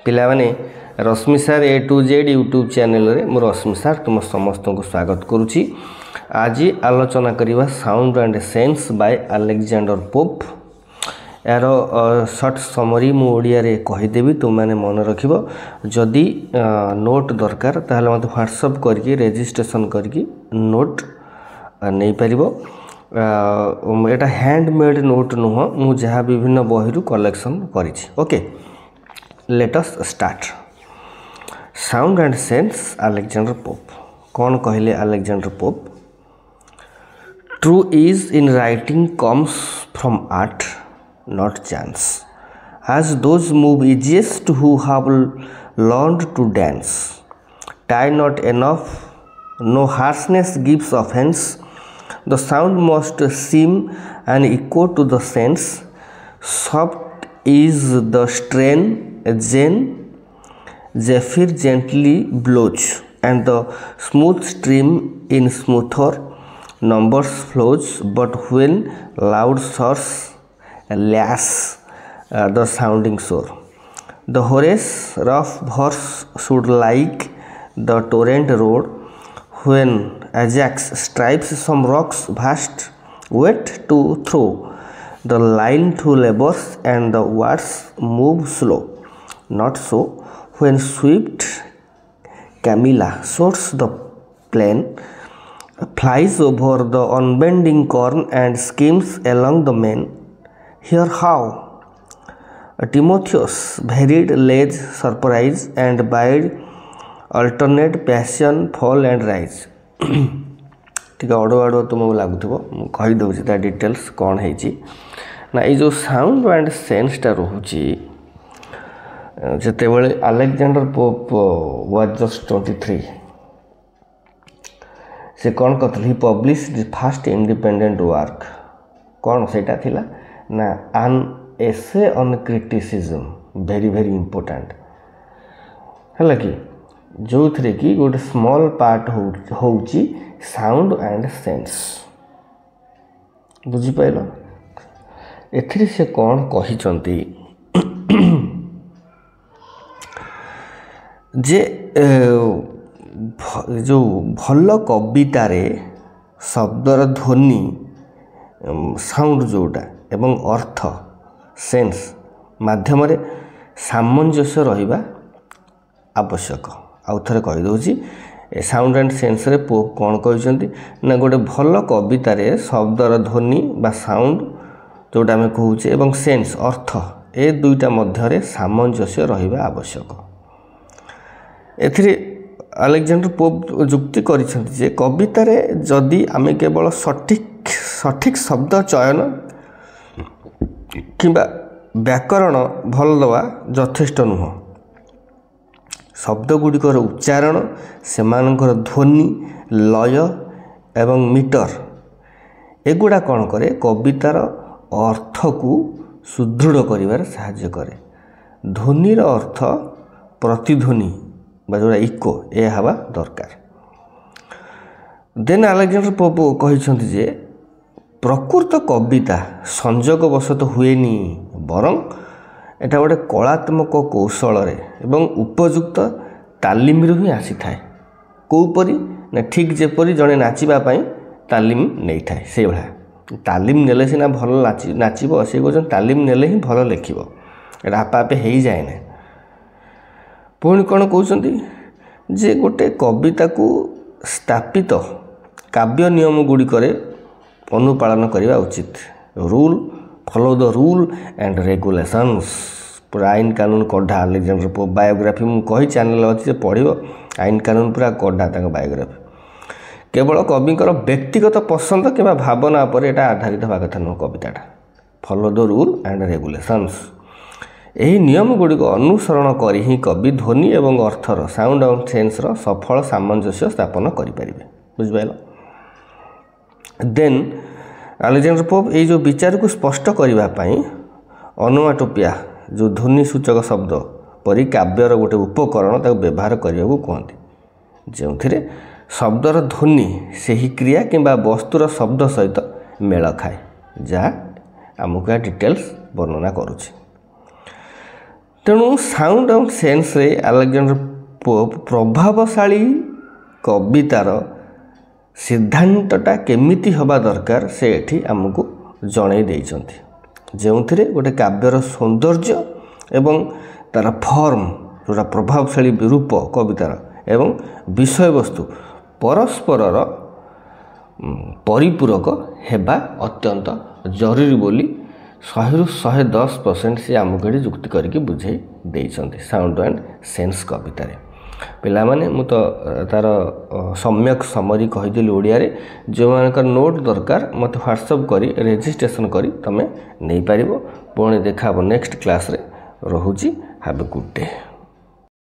पिलाने रश्मि सार ए to Z YouTube channel रे मो रश्मि सार तुम समस्त को स्वागत करुच्ची। आज आलोचना करवा sound and sense by Alexander pope. यार सर्ट समरी मु ओडिया रे कहीदेवी तुम मैंने मन रख। जदि नोट दरकार ताहले मत व्हाट्सएप करके रजिस्ट्रेशन करके नोट नहीं पारिबो। एटा हैंडमेड नोट नुह मु जहाँ विभिन्न बही कलेक्शन करिछि। Okay let us start. Sound and sense Alexander Pope. कौन कहले Alexander Pope? True ease in writing comes from art not chance, as those move easiest who have learned to dance. Tie not enough, no harshness gives offense. The sound must seem an echo to the sense. Soft is the strain, zephyr gently blows, and the smooth stream in smoother numbers flows. But when loud source lash the sounding shore, the Horace rough verse should like the torrent road. When Ajax stripes some rocks vast, wet to throw the line to labors, and the words move slow. Not so when swift Camilla soars the plain, flies over the unbending corn, and skims along the main. Here how Timotheus varied ledge surprise, and bide alternate passion fall and rise. ठीक है अड़ो अड़ो तुमको लगुव कहीदे तार details कौन है ना ये जो sound and सेंसटा रोचे जिते बड़े अलेक्जेंडर पोप वाज जस्ट 23 से कौन कहते ही पब्लिश फर्स्ट इंडिपेंडेंट वर्क कौन सेटा थिला ना an essay on criticism very very important है कि जो थे कि गोटे स्मॉल पार्ट होची साउंड एंड सेंस बुझिपाइल। एथिरे से कौन कहिचंती जे जो भल कवितारे शब्दर ध्वनि साउंड जोटा एवं अर्थ सेंस माध्यम सामंजस्य रहिबा आवश्यक। आउ थे कहीदे साउंड एंड सेंस रे पोप कौन कहते ना गोटे भल कवितार शब्दर ध्वनि बा साउंड जोटा आम कहूचे एवं सेंस अर्थ ए दुईटा मध्य सामंजस्य रहिबा आवश्यक। एथिरे अलेक्जेंडर पोप जुक्ति करिसेंति जे कवितार जदि आम केवल सठिक शब्द चयन किंबा व्याकरण भल दवा यथेष्ट नुह। शब्द गुड़िकर उच्चारण सेमानकर ध्वनि लय एवं मीटर एगुड़ा कौन करे कवितार अर्थ को सुदृढ़ करिवार साहाय्य करे। ध्वनिर अर्थ प्रतिध्वनि बा जोड़ा इको ए हवा दरकार। देन अलेक्जेंडर पोप कहिसंति जे प्रकृत कविता संजोगवशत हुएनी बरं एटा गोटे कलात्मक कौशल एवं उपयुक्त तालीम ही आसी थाए। कोपरी ना ठीक जेपरी जड़े नाचिबापी तालीम नहीं थाए से भाया तालीम नेले सीना भल नाचिब से कहते तालीम नेले ही भल लिखिब एटा आपे आपे हो जाए ना। पुणी कौन कहते जे गोटे कविता को स्थापित काव्य नियम गुड़िकर अनुपालन करने उचित। Rule follow the rule and regulations पूरा आईन कानून कढ़ा अलेक्जेंडर पोप बायोग्राफी मु कही चैनल अच्छे पढ़ो आईन कानून पूरा कढ़ा तक बायोग्राफी केवल कविंकर व्यक्तिगत पसंद कि भावना पर एटा आधारित हवा कथा नुह। कविताटा follow the rule and regulations यही नियम गुड़िक अनुसरण कर ही कवि ध्वनि एवं अर्थर साउंड एंड सेंसर सफल सामंजस्य स्थापन करें। बुझिपाल। देन अलेक्जेंडर पोप ये जो विचार को स्पष्ट करने ओनोमाटोपिया जो ध्वनि सूचक शब्द परी काव्यर गोटे उपकरण ताको व्यवहार करने को कहते जो शब्दर ध्वनि से ही क्रिया किंबा वस्तुर शब्द सहित मेल खाए जहाँ आमको डिटेल्स वर्णना करुचे। ତେଣୁ ସାଉଣ୍ଡ ଆଣ୍ଡ ସେନ୍ସରେ ଆଲେକ୍ଜାଣ୍ଡର ପୋପ୍ ପ୍ରଭାବଶାଳୀ କବିତାର ସିଦ୍ଧାନ୍ତଟା କେମିତି ହେବା ଦରକାର ସେ ଏଠି ଆମକୁ ଜଣାଇ ଦେଇଛନ୍ତି, ଯେଉଁଥିରେ ଗୋଟେ କାବ୍ୟର ସୌନ୍ଦର୍ଯ୍ୟ ଏବଂ ତା'ର ଫର୍ମ ଯେଉଁଟା ପ୍ରଭାବଶାଳୀ ରୂପ କବିତାର ଏବଂ ବିଷୟବସ୍ତୁ ପରସ୍ପରର ପରିପୂରକ ହେବା ଅତ୍ୟନ୍ତ ଜରୁରୀ ବୋଲି 100ରୁ 110% ସେ ଆମକୁ ଏଠି ଯୁକ୍ତି କରିକି ବୁଝାଇ ଦେଇଛନ୍ତି ସାଉଣ୍ଡ ଆଣ୍ଡ ସେନ୍ସ କବିତାରେ। ପିଲାମାନେ ମୁଁ ତ ତା'ର ସମ୍ୟକ ସମରି କହିଦେଲି ଓଡ଼ିଆରେ। ଯେଉଁମାନଙ୍କର ନୋଟ୍ ଦରକାର ମୋତେ ହ୍ୱାଟ୍ସଅପ୍ କରି ରେଜିଷ୍ଟ୍ରେସନ୍ କରି ତୁମେ ନେଇପାରିବ। ପୁଣି ଦେଖା ହେବ ନେକ୍ସଟ କ୍ଲାସ୍ରେ। ରହୁଛି। Have a good day.